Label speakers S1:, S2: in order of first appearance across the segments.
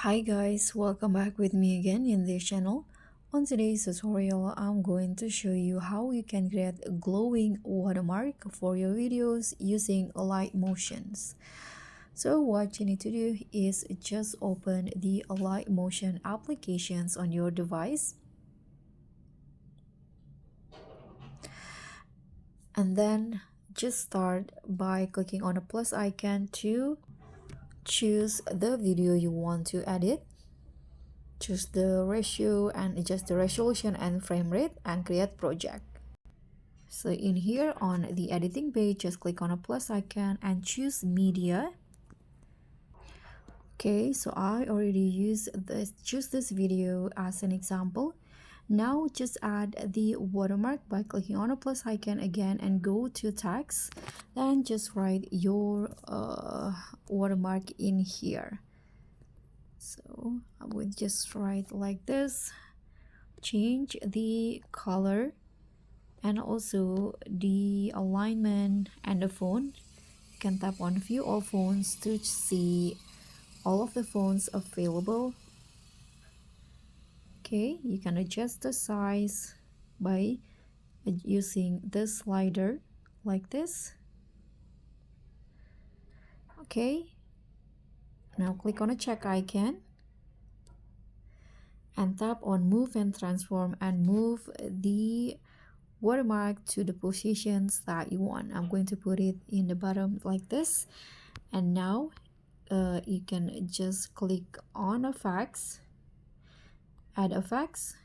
S1: Hi guys, welcome back with me again in this channel. On today's tutorial, I'm going to show you how you can create a glowing watermark for your videos using Alight Motions. So what you need to do is just open the Alight Motion applications on your device. And then just start by clicking on the plus icon to choose the video you want to edit. Choose the ratio and adjust the resolution and frame rate and create project. So in here on the editing page, just click on a plus icon and choose media. Okay, so I already choose this video as an example. Now just add the watermark by clicking on a plus icon again and go to text. Then just write your watermark in here. So I would just write like this. Change the color and also the alignment and the font. You can tap on view all fonts to see all of the fonts available. Okay, you can adjust the size by using this slider like this. Okay, now click on a check icon and tap on move and transform and move the watermark to the positions that you want. I'm going to put it in the bottom like this. And now you can just click on effects, add effects,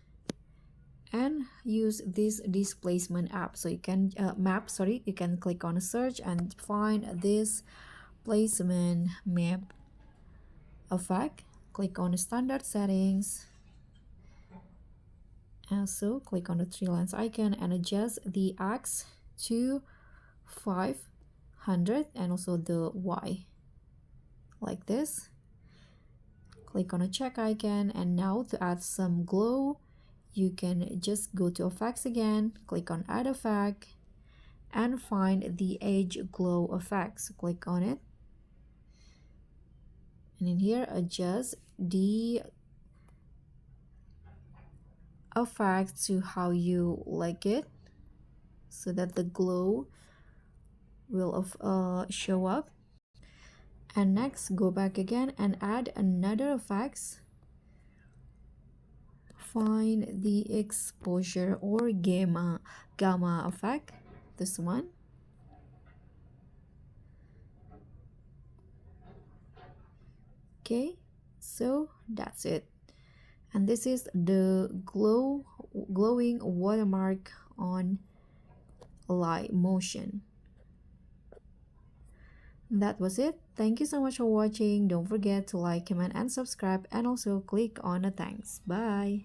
S1: and use this displacement app. So you can you can click on a search and find this placement map effect. Click on the standard settings. Also click on the three lines icon and adjust the X to 500 and also the Y like this. Click on a check icon, and now to add some glow, you can just go to effects again, click on add effect and find the edge glow effect. So click on it and in here adjust the effect to how you like it so that the glow will show up. And next go back again and add another effects. Find the exposure or gamma effect, this one. Okay, so that's it, and this is the glowing watermark on Alight Motion. That was it. Thank you so much for watching. Don't forget to like, comment and subscribe, and also click on the thanks. Bye.